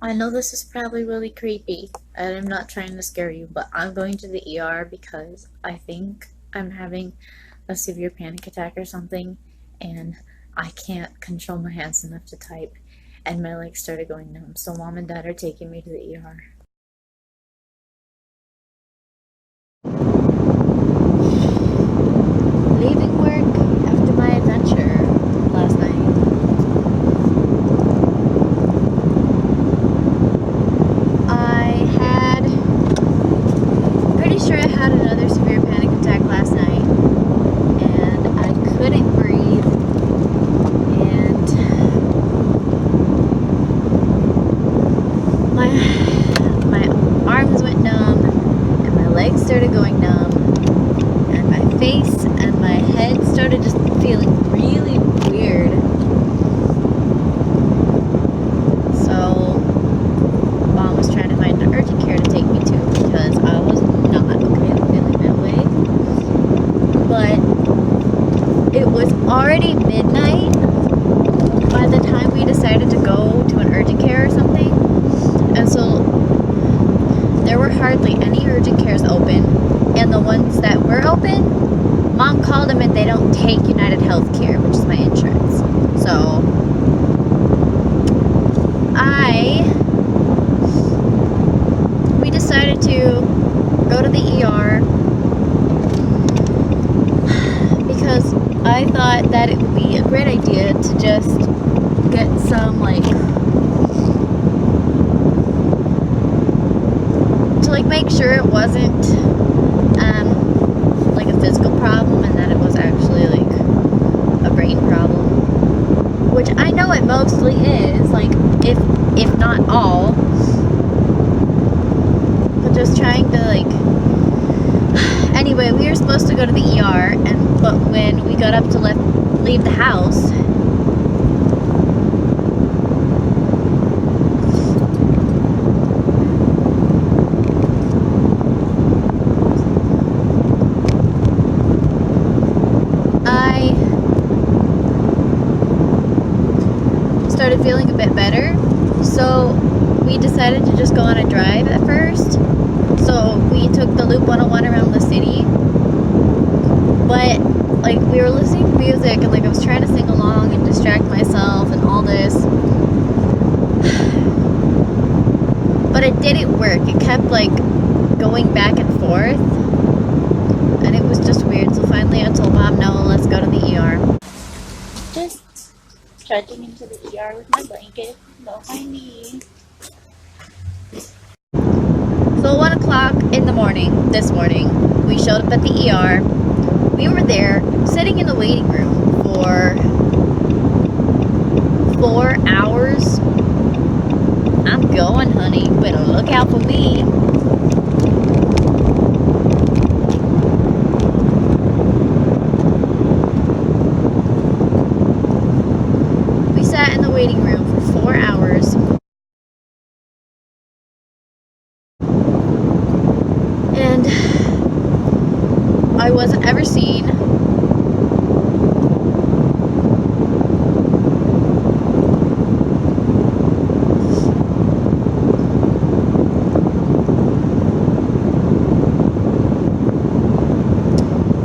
I know this is probably really creepy, and I'm not trying to scare you, but I'm going to the ER because I think I'm having a severe panic attack or something, and I can't control my hands enough to type, and my legs started going numb. So mom and dad are taking me to the ER. Leaving work after my adventure last night. Pretty sure I had another severe panic attack last night, and I couldn't breathe, and my arms went numb, and my legs started going numb, and my face and my head started just feeling really weird. So mom was trying to find an urgent care to take me to because I was not okay with feeling that way. But it was already midnight by the time we decided to go to an urgent care or something. And so there were hardly any urgent cares open. And the ones that were open, mom called them and they don't take United Healthcare, which is my insurance. So we decided to go to the ER because I thought that it would be a great idea to just get some to make sure it wasn't like a physical problem and that it was actually like a brain problem, which I know it mostly is, like if not all, but just trying to anyway, we were supposed to go to the ER, but when we got up to leave the house, I started feeling a bit better, so we decided to just go on a drive at first. So we took the Loop 101 around the city, but we were listening to music and I was trying to sing along and distract myself and all this, but it didn't work. It kept going back and forth, and it was just weird. So finally I told mom, no, let's go to the ER. Just trudging into the ER with my blanket. Don't mind me. So 1 o'clock in the morning, this morning, we showed up at the ER. We were there, sitting in the waiting room for 4 hours. I'm going, honey. You better look out for me. We sat in the waiting room for 4 hours. And I wasn't ever seen.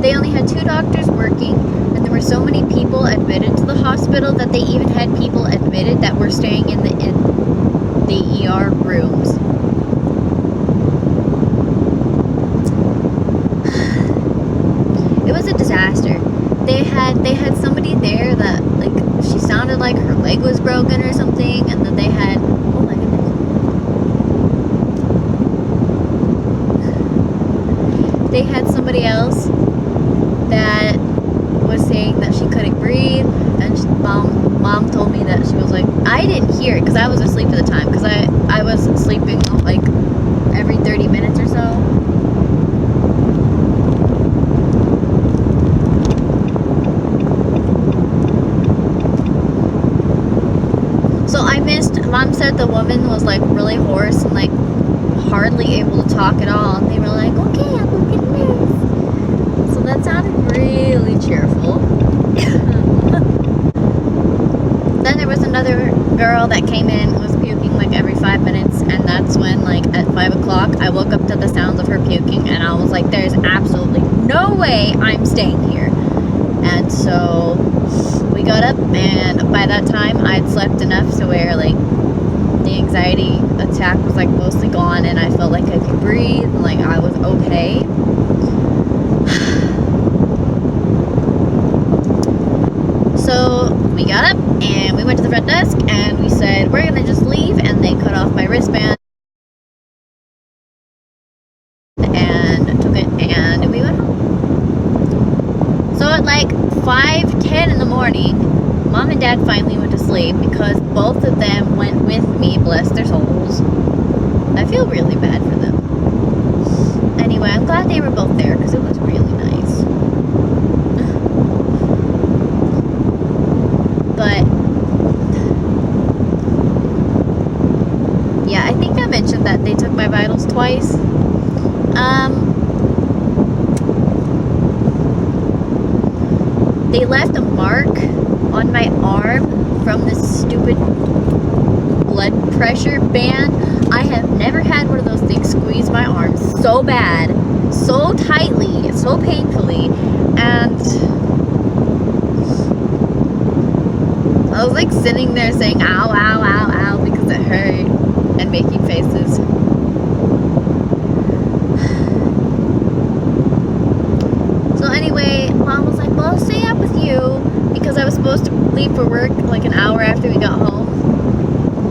They only had 2 doctors working, and there were so many people admitted to the hospital that they even had people admitted that were staying in the ER rooms. It was a disaster. They had somebody there that she sounded like her leg was broken or something, and then they had, oh my goodness. They had somebody else that was saying that she couldn't breathe, and mom told me that she was like, I didn't hear it because I was asleep at the time, because I was sleeping every 30 minutes or so. So I missed, mom said the woman was really hoarse and hardly able to talk at all, and they were like, okay, I'll go get a nurse. So that sounded really cheerful. Then there was another girl that came in and was puking puking like every 5 minutes, and that's when, like, at 5 o'clock, I woke up to the sounds of her puking, and I was like, there's absolutely no way I'm staying here. And so we got up, and by that time, I'd slept enough to where, like, the anxiety attack was, like, mostly gone, and I felt like I could breathe, and, like, I was okay. So we got up, and we went to the front desk, and we said, we're gonna just leave, and they cut off my wristband and took it, and we went home. So at like 5:10 in the morning, Mom and Dad finally went to sleep because both of them went with me, bless their souls. I feel really bad for them. Anyway, I'm glad they were both there because it was really nice. But yeah, I think I mentioned that they took my vitals twice. They left a mark on my arm from this stupid blood pressure band. I have never had one of those things squeeze my arm so bad, so tightly, so painfully, and I was like sitting there saying ow, ow, ow, ow because it hurt and making faces. So anyway, Mom was like, well, I'll stay up with you because I was supposed to leave for work like an hour after we got home.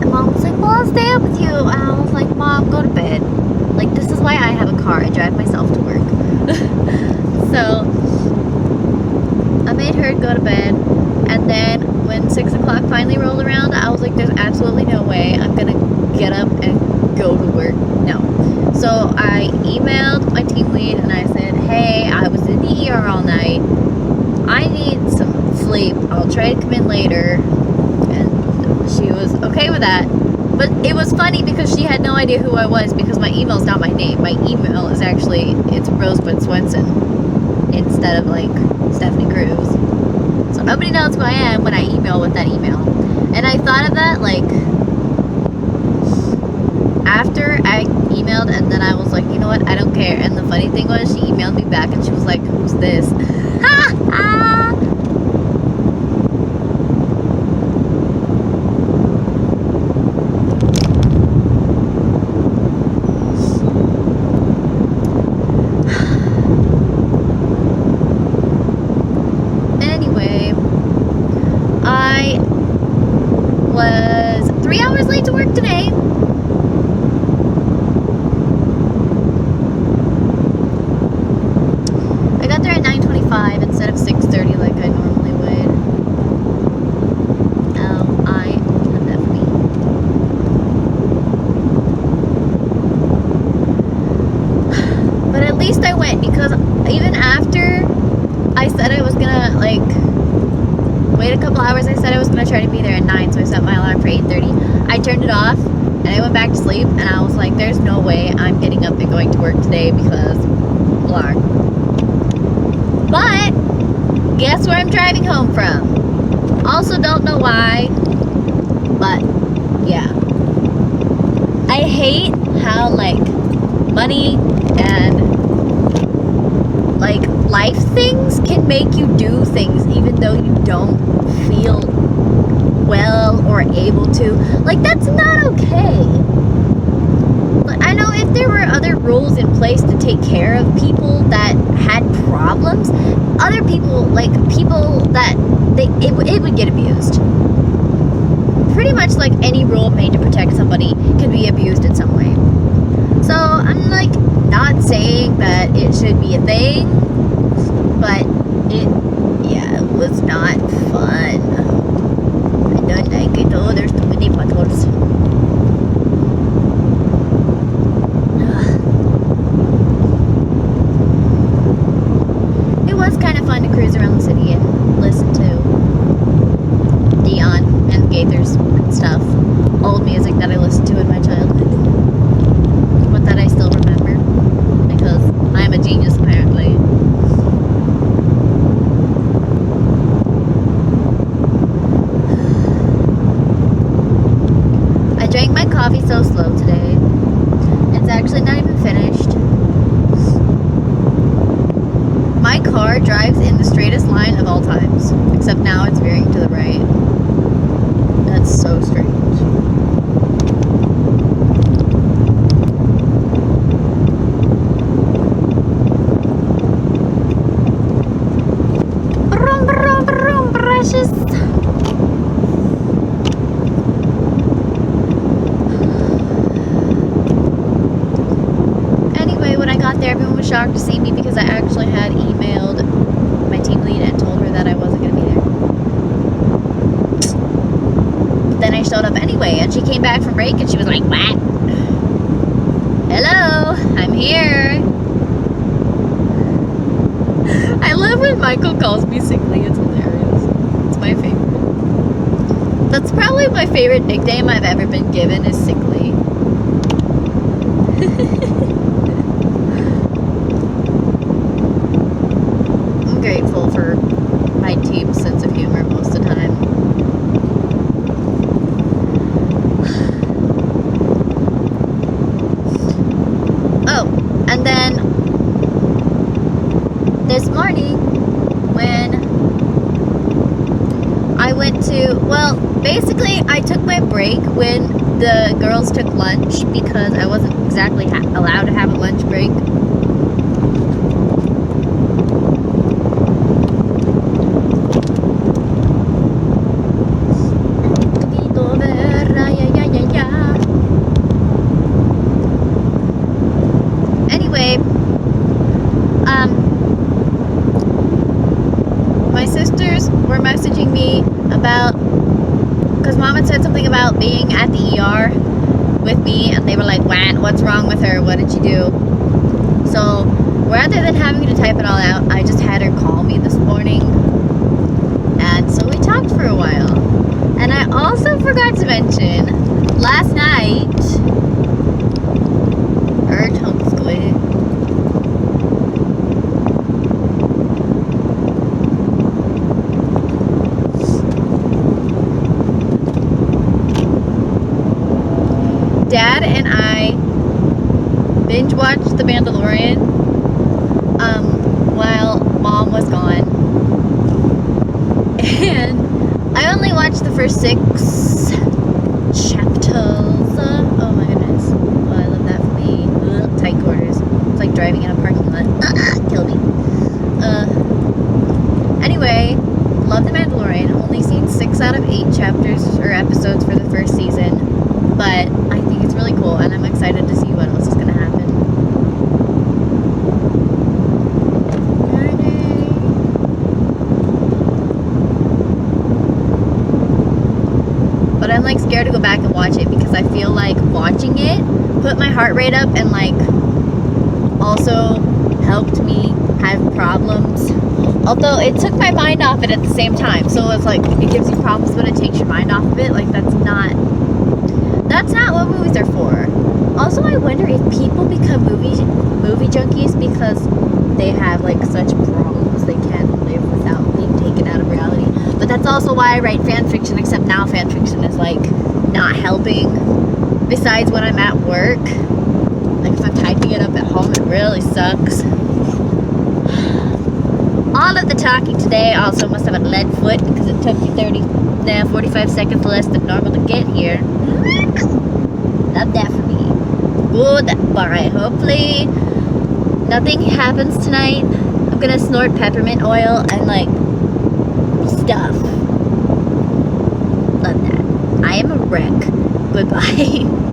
And Mom was like, well, I'll stay up with you. And I was like, Mom, go to bed. Like, this is why I have a car. I drive myself to work. So I made her go to bed. And then when 6 o'clock finally rolled around, I was like, there's absolutely no way I'm going to get up and go to work. No. So I emailed my team lead and I said, hey, I was in the ER all night. I need some sleep. I'll try to come in later. And she was okay with that. But it was funny because she had no idea who I was because my email's not my name. My email is actually, it's Rosebud Swenson instead of like Stephanie Cruz. So nobody knows who I am when I email with that email. And I thought of that like after I emailed, and then I was like, you know what, I don't care. And the funny thing was, she emailed me back and she was like, who's this? Ha ha! Anyway, I was 3 hours late to work today. I got there at 9:25 instead of 6:30 like I normally would. I had that for me. But at least I went because even after I said I was gonna like wait a couple hours, I said I was gonna try to be there at 9, so I set my alarm for 8:30. I turned it off and I went back to sleep, and I was like, there's no way I'm getting up and going to work today because blah. But guess where I'm driving home from? Also don't know why, but yeah. I hate how like money and like life things can make you do things even though you don't feel well or able to. Like, that's not okay. But I know if there were other rules in place to take care of people that had problems, other people, like people that it would get abused. Pretty much like any rule made to protect somebody can be abused in some way. So I'm like not saying that it should be a thing, but it was not fun. I don't like it. Oh, there's too many potholes. It was kind of fun to cruise around the city and listen to Dion and Gaithers and stuff. Old music that I listened to in my childhood. But that I still remember. Because I'm a genius apparently. coffee so slow today? It's actually not even finished. My car drives in the straightest line of all times, except now it's veering to the right. That's so strange. Brum, brum, brum, precious. Anyway, when I got there, everyone was shocked to see me because I actually had emailed my team lead and told her that I wasn't going to be there. But then I showed up anyway, and she came back from break and she was like, "What? Hello, I'm here." I love when Michael calls me sickly. It's hilarious. It's my favorite. That's probably my favorite nickname I've ever been given is sickly. I'm grateful for my team's sense of humor most of the time. Oh, and then this morning when I went to, well, basically I took my break when the girls took lunch because I wasn't exactly allowed to have a lunch break. Anyway, my sisters were messaging me about, because Mom had said something about being at the ER with me, and they were like, what's wrong with her? What did she do? So rather than having to type it all out, I just had her call me this morning, and so we talked for a while. And I also forgot to mention, last night, Dad and I binge watched The Mandalorian while Mom was gone, and I only watched the first 6 chapters. Oh my goodness. Oh, I love that for me. Ugh, tight quarters. It's like driving in a parking lot. Kill me. Anyway, love The Mandalorian. Only seen 6 out of 8 chapters or episodes for the first season, but I think it's really cool, and I'm excited to see what else is going to happen. But I'm like scared to go back and watch it because I feel like watching it put my heart rate up and like also helped me have problems. Although it took my mind off it at the same time. So it's like it gives you problems but it takes your mind off of it. Like that's not what movies are for. Also, I wonder if people become movie junkies because they have like such problems they can't live without being taken out of reality. But that's also why I write fan fiction, except now fan fiction is like not helping. Besides when I'm at work, like if I'm typing it up at home, it really sucks. All of the talking today also must have a lead foot because it took me 45 seconds less than normal to get here. Love that for me. Goodbye. Hopefully nothing happens tonight. I'm gonna snort peppermint oil and like stuff. Love that. I am a wreck. Goodbye.